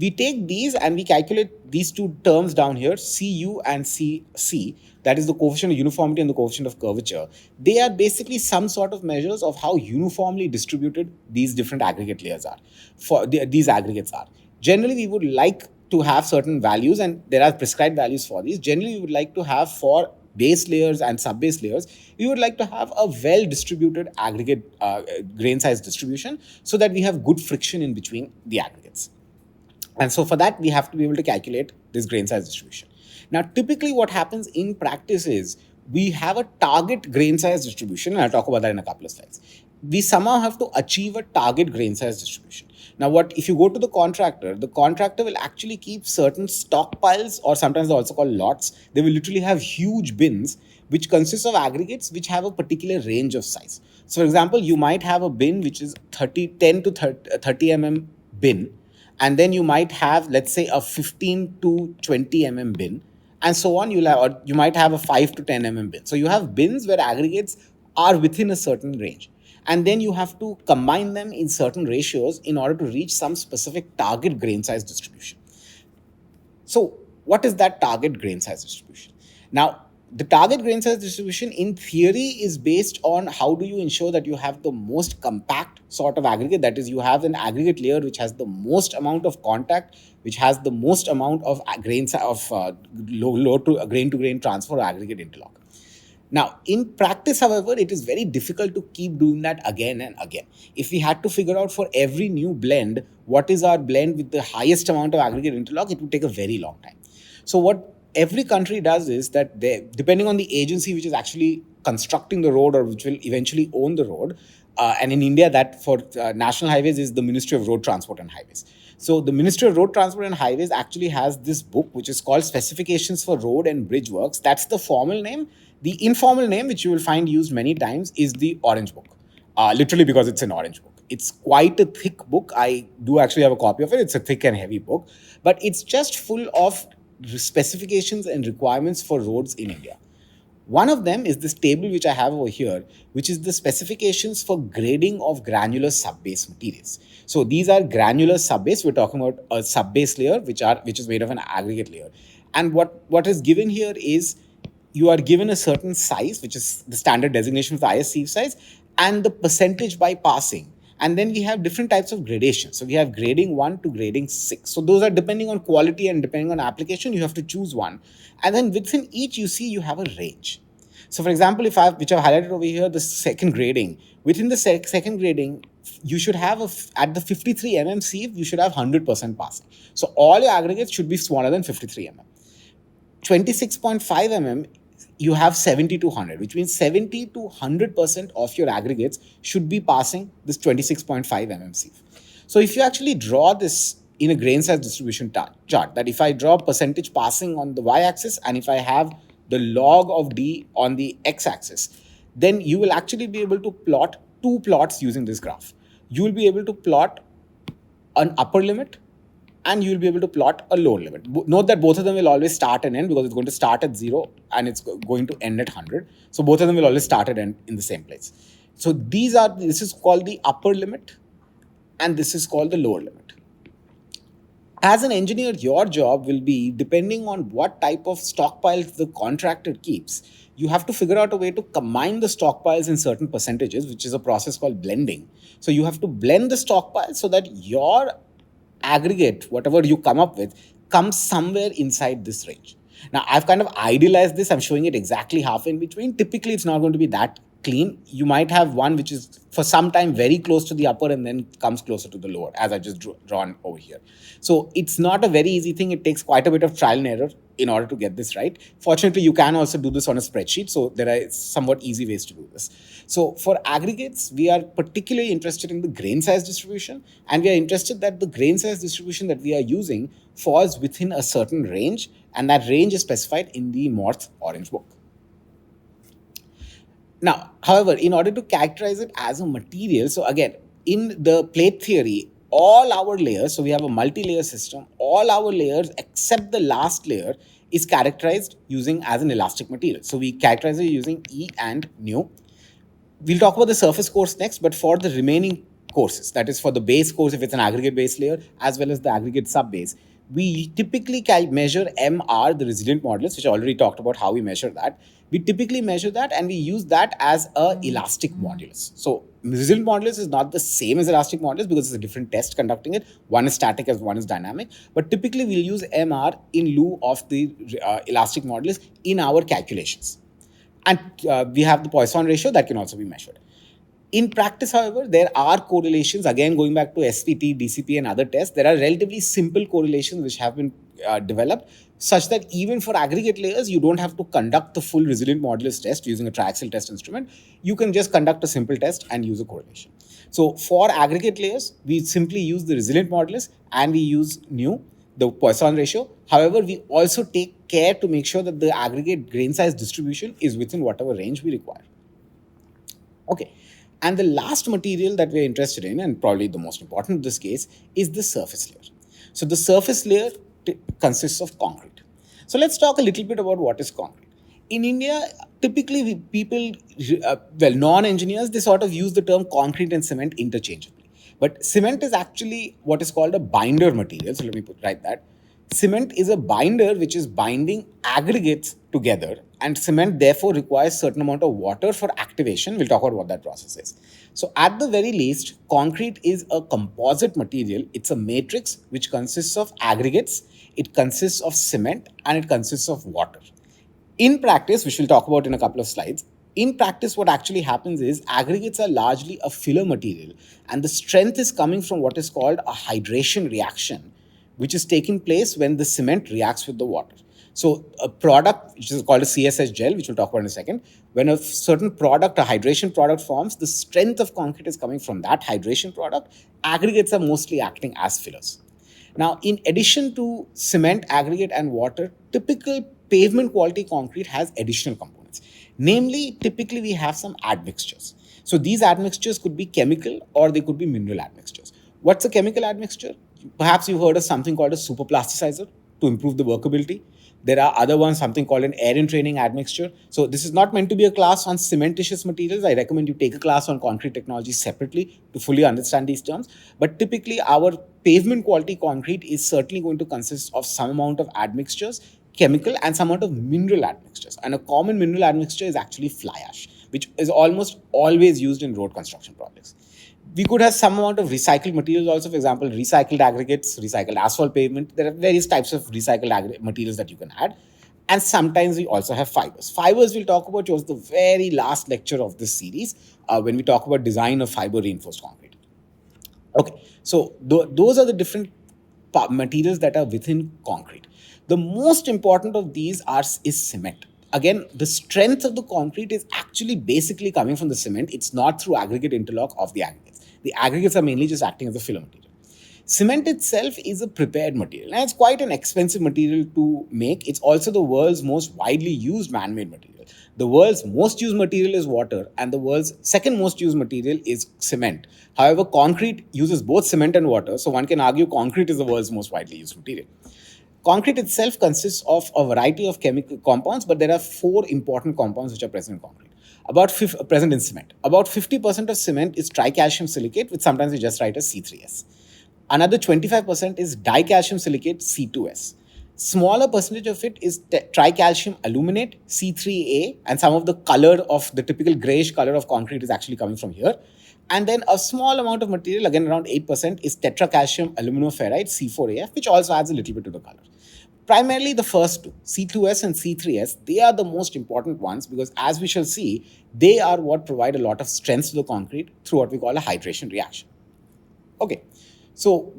Speaker 2: We take these and we calculate these two terms down here, Cu and Cc, that is the coefficient of uniformity and the coefficient of curvature. They are basically some sort of measures of how uniformly distributed these different aggregate layers are, these aggregates are. Generally, we would like to have certain values, and there are prescribed values for these. Generally, we would like to have for base layers and sub-base layers, we would like to have a well-distributed aggregate grain size distribution so that we have good friction in between the aggregates. And so for that, we have to be able to calculate this grain size distribution. Now, typically what happens in practice is we have a target grain size distribution, and I'll talk about that in a couple of slides. We somehow have to achieve a target grain size distribution. Now, if you go to the contractor will actually keep certain stockpiles, or sometimes they're also called lots. They will literally have huge bins which consist of aggregates which have a particular range of size. So, for example, you might have a bin which is 10 to 30 mm bin, and then you might have, let's say, a 15 to 20 mm bin, and so on. You might have a 5 to 10 mm bin. So you have bins where aggregates are within a certain range, and then you have to combine them in certain ratios in order to reach some specific target grain size distribution. So what is that target grain size distribution? Now, the target grain size distribution in theory is based on how do you ensure that you have the most compact sort of aggregate. That is, you have an aggregate layer which has the most amount of contact, which has the most amount of grain to grain transfer or aggregate interlock. Now, in practice, however, it is very difficult to keep doing that again and again. If we had to figure out for every new blend, what is our blend with the highest amount of aggregate interlock, it would take a very long time. So what every country does is that depending on the agency which is actually constructing the road or which will eventually own the road, and in India that for national highways is the Ministry of Road Transport and Highways. So the Ministry of Road Transport and Highways actually has this book which is called Specifications for Road and Bridge Works. That's the formal name. The informal name, which you will find used many times, is the Orange Book, literally because it's an orange book. It's quite a thick book. I do actually have a copy of it. It's a thick and heavy book, but it's just full of specifications and requirements for roads in India. One of them is this table which I have over here, which is the specifications for grading of granular sub-base materials. So these are granular sub-base. We're talking about a sub-base layer, which is made of an aggregate layer. And what is given here is you are given a certain size, which is the standard designation for the highest sieve size, and the percentage by passing. And then we have different types of gradation. So we have grading 1 to grading 6. So those are depending on quality and depending on application, you have to choose one. And then within each, you see you have a range. So for example, which I've highlighted over here, the second grading. Within the second grading, you should have, at the 53 mm sieve, you should have 100% passing. So all your aggregates should be smaller than 53 mm. 26.5 mm, you have 70 to 100, which means 70 to 100% of your aggregates should be passing this 26.5 mm sieve. So if you actually draw this in a grain size distribution chart, that if I draw percentage passing on the y-axis and if I have the log of D on the x-axis, then you will actually be able to plot two plots using this graph. You will be able to plot an upper limit and you will be able to plot a lower limit. Note that both of them will always start and end because it's going to start at 0 and it's going to end at 100. So both of them will always start and end in the same place. So this is called the upper limit and this is called the lower limit. As an engineer, your job will be depending on what type of stockpiles the contractor keeps. You have to figure out a way to combine the stockpiles in certain percentages, which is a process called blending. So you have to blend the stockpiles so that your aggregate, whatever you come up with, comes somewhere inside this range. Now, I've kind of idealized this. I'm showing it exactly half in between. Typically, it's not going to be that clean. You might have one which is for some time very close to the upper and then comes closer to the lower, as I just drawn over here. So it's not a very easy thing. It takes quite a bit of trial and error in order to get this right. Fortunately, you can also do this on a spreadsheet. So there are somewhat easy ways to do this. So for aggregates, we are particularly interested in the grain size distribution, and we are interested that the grain size distribution that we are using falls within a certain range, and that range is specified in the Morth Orange book. Now, however, in order to characterize it as a material, so again, in the plate theory, all our layers, so we have a multi-layer system, all our layers except the last layer is characterized using as an elastic material. So we characterize it using E and nu. We'll talk about the surface course next, but for the remaining courses, that is for the base course if it's an aggregate base layer, as well as the aggregate sub-base, we typically measure MR, the resilient modulus, which I already talked about how we measure that. We typically measure that and we use that as a elastic modulus. So resilient modulus is not the same as elastic modulus because it's a different test conducting it. One is static as one is dynamic. But typically we'll use MR in lieu of the elastic modulus in our calculations. And we have the Poisson ratio that can also be measured. In practice, however, there are correlations, again going back to SPT, DCP and other tests, there are relatively simple correlations which have been developed such that even for aggregate layers, you don't have to conduct the full resilient modulus test using a triaxial test instrument. You can just conduct a simple test and use a correlation. So for aggregate layers, we simply use the resilient modulus and we use nu, the Poisson ratio. However, we also take care to make sure that the aggregate grain size distribution is within whatever range we require. Okay. And the last material that we're interested in, and probably the most important in this case, is the surface layer. So the surface layer consists of concrete. So let's talk a little bit about what is concrete. In India, typically people, non-engineers, they sort of use the term concrete and cement interchangeably. But cement is actually what is called a binder material. So let me write that. Cement is a binder which is binding aggregates together, and cement therefore requires certain amount of water for activation. We'll talk about what that process is. So at the very least, concrete is a composite material. It's a matrix which consists of aggregates, it consists of cement, and it consists of water. In practice, which we'll talk about in a couple of slides, in practice, what actually happens is aggregates are largely a filler material, and the strength is coming from what is called a hydration reaction, which is taking place when the cement reacts with the water. So a product, which is called a CSS gel, which we'll talk about in a second, when a certain product, a hydration product forms, the strength of concrete is coming from that hydration product. Aggregates are mostly acting as fillers. Now, in addition to cement, aggregate, and water, typical pavement quality concrete has additional components. Namely, typically we have some admixtures. So these admixtures could be chemical or they could be mineral admixtures. What's a chemical admixture? Perhaps you've heard of something called a superplasticizer to improve the workability. There are other ones, something called an air entraining admixture. So this is not meant to be a class on cementitious materials. I recommend you take a class on concrete technology separately to fully understand these terms. But typically our pavement quality concrete is certainly going to consist of some amount of admixtures, chemical, and some amount of mineral admixtures. And a common mineral admixture is actually fly ash, which is almost always used in road construction projects. We could have some amount of recycled materials also, for example, recycled aggregates, recycled asphalt pavement. There are various types of recycled materials that you can add. And sometimes we also have fibers. Fibers we'll talk about towards the very last lecture of this series when we talk about design of fiber reinforced concrete. Okay, so those are the different materials that are within concrete. The most important of these is cement. Again, the strength of the concrete is actually basically coming from the cement. It's not through aggregate interlock of the aggregates. The aggregates are mainly just acting as a filler material. Cement itself is a prepared material, and it's quite an expensive material to make. It's also the world's most widely used man-made material. The world's most used material is water, and the world's second most used material is cement. However, concrete uses both cement and water, so one can argue concrete is the world's most widely used material. Concrete itself consists of a variety of chemical compounds, but there are 4 important compounds which are present in concrete. Present in cement. About 50% of cement is tricalcium silicate, which sometimes we just write as C3S. Another 25% is dicalcium silicate C2S. Smaller percentage of it is tricalcium aluminate C3A, and some of the color of the typical grayish color of concrete is actually coming from here. And then a small amount of material, again around 8%, is tetracalcium aluminoferrite C4AF, which also adds a little bit to the color. Primarily the first two, C2S and C3S, they are the most important ones because, as we shall see, they are what provide a lot of strength to the concrete through what we call a hydration reaction. Okay, so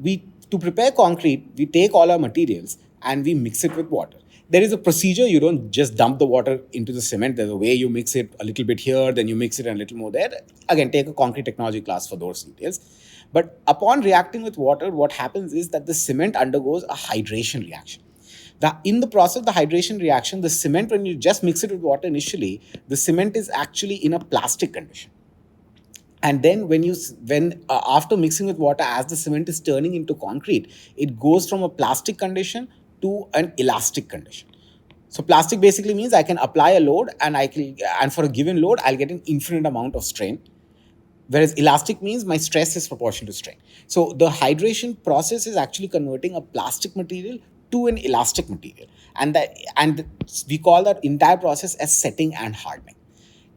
Speaker 2: to prepare concrete, we take all our materials and we mix it with water. There is a procedure. You don't just dump the water into the cement. There's a way you mix it a little bit here, then you mix it a little more there. Again, take a concrete technology class for those details. But upon reacting with water, what happens is that the cement undergoes a hydration reaction. In the process of the hydration reaction, the cement, when you just mix it with water initially, the cement is actually in a plastic condition. And then after mixing with water, as the cement is turning into concrete, it goes from a plastic condition to an elastic condition. So plastic basically means I can apply a load and for a given load, I'll get an infinite amount of strain. Whereas elastic means my stress is proportional to strain. So the hydration process is actually converting a plastic material to an elastic material. And we call that entire process as setting and hardening.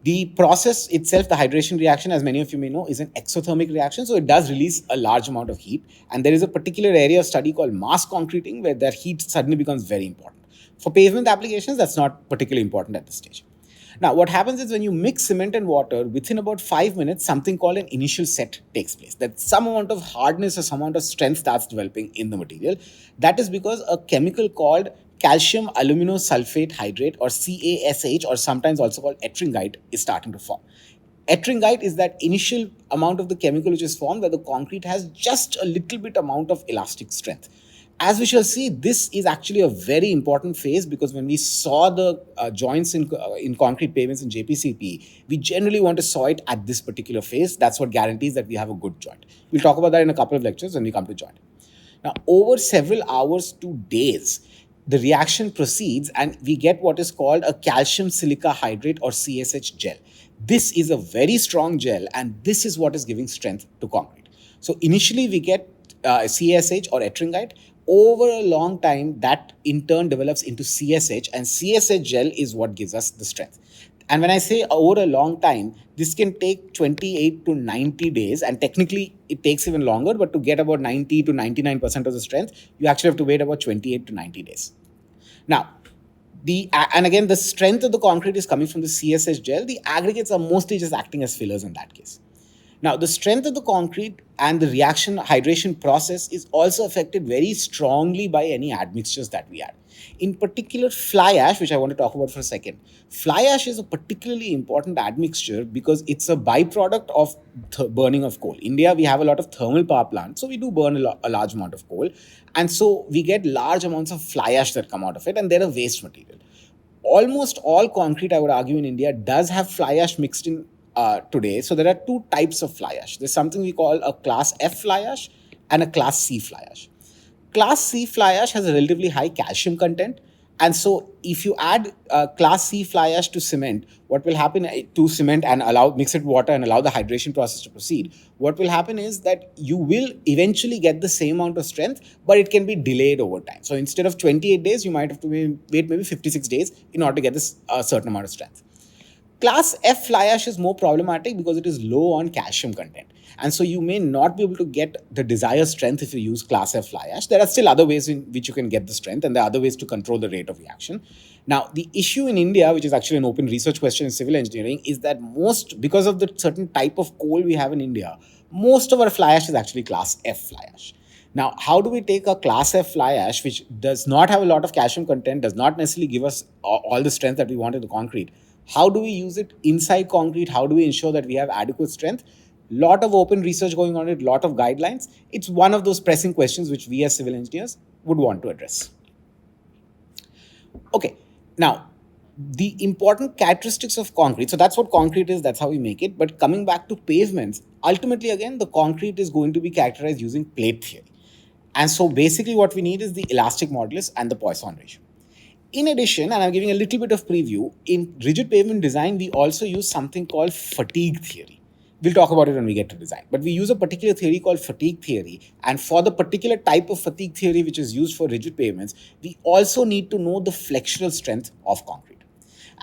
Speaker 2: The process itself, the hydration reaction, as many of you may know, is an exothermic reaction. So it does release a large amount of heat. And there is a particular area of study called mass concreting where that heat suddenly becomes very important. For pavement applications, that's not particularly important at this stage. Now, what happens is when you mix cement and water, within about 5 minutes, something called an initial set takes place. That some amount of hardness or some amount of strength starts developing in the material. That is because a chemical called calcium aluminosulfate hydrate, or CaSH, or sometimes also called ettringite, is starting to form. Ettringite is that initial amount of the chemical which is formed where the concrete has just a little bit amount of elastic strength. As we shall see, this is actually a very important phase because when we saw the joints in concrete pavements in JPCP, we generally want to saw it at this particular phase. That's what guarantees that we have a good joint. We'll talk about that in a couple of lectures when we come to joint. Now, over several hours to days, the reaction proceeds and we get what is called a calcium silica hydrate, or CSH gel. This is a very strong gel and this is what is giving strength to concrete. So initially we get CSH or ettringite. Over a long time, that in turn develops into CSH, and CSH gel is what gives us the strength. And when I say over a long time, this can take 28 to 90 days, and technically it takes even longer, but to get about 90 to 99% of the strength, you actually have to wait about 28 to 90 days. Now, and again, the strength of the concrete is coming from the CSH gel. The aggregates are mostly just acting as fillers in that case. Now, the strength of the concrete and the hydration process is also affected very strongly by any admixtures that we add. In particular, fly ash, which I want to talk about for a second. Fly ash is a particularly important admixture because it's a byproduct of burning of coal. In India, we have a lot of thermal power plants, so we do burn a large amount of coal. And so we get large amounts of fly ash that come out of it, and they're a waste material. Almost all concrete, I would argue, in India does have fly ash mixed in today. So there are two types of fly ash. There's something we call a class F fly ash and a class C fly ash. Class C fly ash has a relatively high calcium content. And so if you add class C fly ash to cement, what will happen to cement and mix it with water and allow the hydration process to proceed, what will happen is that you will eventually get the same amount of strength, but it can be delayed over time. So instead of 28 days, you might have to wait maybe 56 days in order to get this certain amount of strength. Class F fly ash is more problematic because it is low on calcium content. And so you may not be able to get the desired strength if you use class F fly ash. There are still other ways in which you can get the strength, and there are other ways to control the rate of reaction. Now, the issue in India, which is actually an open research question in civil engineering, is that because of the certain type of coal we have in India, most of our fly ash is actually class F fly ash. Now, how do we take a class F fly ash, which does not have a lot of calcium content, does not necessarily give us all the strength that we want in the concrete? How do we use it inside concrete? How do we ensure that we have adequate strength? Lot of open research going on, lot of guidelines. It's one of those pressing questions which we as civil engineers would want to address. Okay, now the important characteristics of concrete. So that's what concrete is, that's how we make it. But coming back to pavements, ultimately again, the concrete is going to be characterized using plate theory. And so basically what we need is the elastic modulus and the Poisson ratio. In addition, and I'm giving a little bit of preview, in rigid pavement design, we also use something called fatigue theory. We'll talk about it when we get to design. But we use a particular theory called fatigue theory. And for the particular type of fatigue theory which is used for rigid pavements, we also need to know the flexural strength of concrete.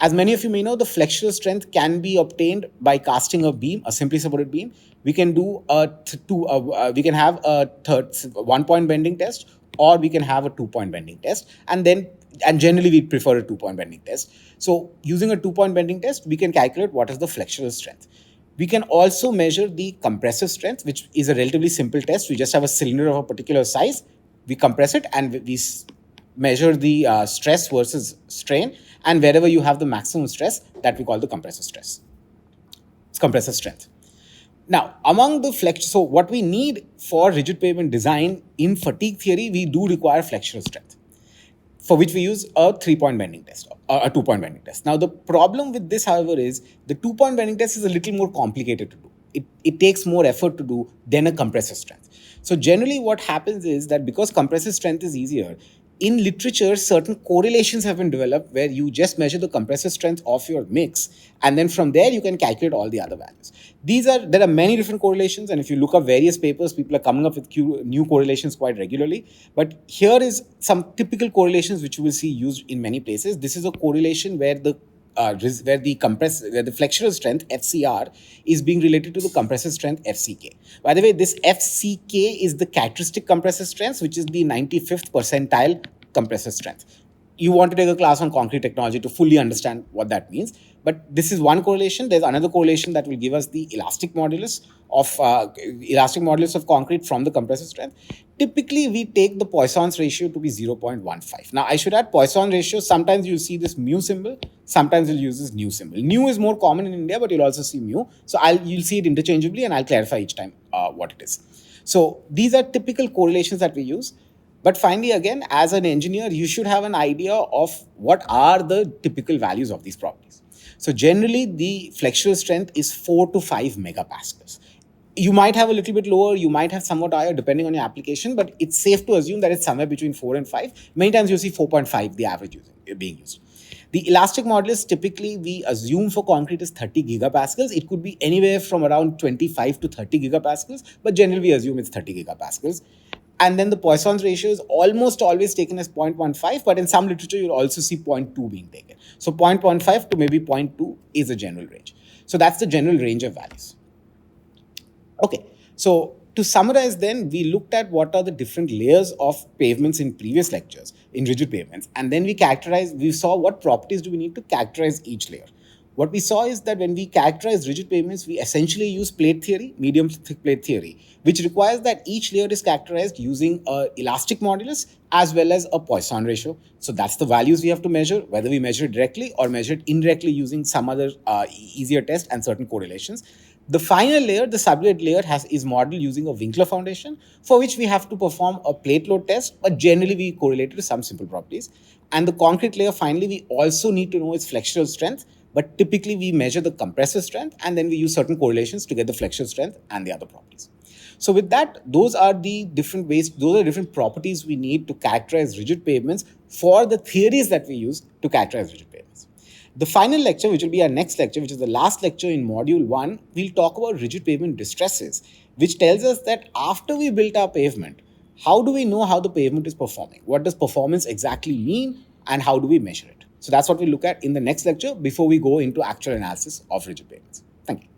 Speaker 2: As many of you may know, the flexural strength can be obtained by casting a beam, a simply supported beam. We can do we can have a 1-point bending test, or we can have a 2-point bending test, and generally we prefer a 2-point bending test. So using a 2-point bending test, we can calculate what is the flexural strength. We can also measure the compressive strength, which is a relatively simple test. We just have a cylinder of a particular size, we compress it, and we measure the stress versus strain, and wherever you have the maximum stress, that we call the compressive stress. It's compressive strength. Now, among the so what we need for rigid pavement design in fatigue theory, we do require flexural strength, for which we use a 3-point bending test or a 2-point bending test. Now, the problem with this, however, is the 2-point bending test is a little more complicated to do. It takes more effort to do than a compressive strength. So generally what happens is that because compressive strength is easier, in literature, certain correlations have been developed where you just measure the compressive strength of your mix, and then from there you can calculate all the other values. There are many different correlations, and if you look up various papers, people are coming up with new correlations quite regularly. But here is some typical correlations which you will see used in many places. This is a correlation where the flexural strength FCR is being related to the compressive strength FCK. By the way, this FCK is the characteristic compressive strength, which is the 95th percentile compressive strength. You want to take a class on concrete technology to fully understand what that means. But this is one correlation. There's another correlation that will give us the elastic modulus of concrete from the compressive strength. Typically, we take the Poisson's ratio to be 0.15. Now, I should add Poisson ratio. Sometimes you'll see this mu symbol. Sometimes you'll use this nu symbol. Nu is more common in India, but you'll also see mu. So you'll see it interchangeably, and I'll clarify each time what it is. So these are typical correlations that we use. But finally, again, as an engineer, you should have an idea of what are the typical values of these properties. So generally, the flexural strength is 4 to 5 megapascals. You might have a little bit lower, you might have somewhat higher depending on your application, but it's safe to assume that it's somewhere between 4 and 5. Many times you see 4.5, the average being used. The elastic modulus, typically we assume for concrete is 30 gigapascals. It could be anywhere from around 25 to 30 gigapascals, but generally we assume it's 30 gigapascals. And then the Poisson's ratio is almost always taken as 0.15, but in some literature, you'll also see 0.2 being taken. So 0.15 to maybe 0.2 is a general range. So that's the general range of values. Okay, so to summarize then, we looked at what are the different layers of pavements in previous lectures, in rigid pavements, and then we saw what properties do we need to characterize each layer. What we saw is that when we characterize rigid pavements, we essentially use plate theory, medium thick plate theory, which requires that each layer is characterized using an elastic modulus as well as a Poisson ratio. So that's the values we have to measure, whether we measure it directly or measure it indirectly using some other easier test and certain correlations. The final layer, the sublayer layer, is modeled using a Winkler foundation, for which we have to perform a plate load test, but generally we correlate it to some simple properties. And the concrete layer, finally, we also need to know its flexural strength, but typically we measure the compressive strength, and then we use certain correlations to get the flexural strength and the other properties. So with that, those are the different ways, those are different properties we need to characterize rigid pavements for the theories that we use to characterize rigid pavements. The final lecture, which will be our next lecture, which is the last lecture in module 1, we'll talk about rigid pavement distresses, which tells us that after we built our pavement, how do we know how the pavement is performing? What does performance exactly mean, and how do we measure it? So that's what we'll look at in the next lecture before we go into actual analysis of rigid pavements. Thank you.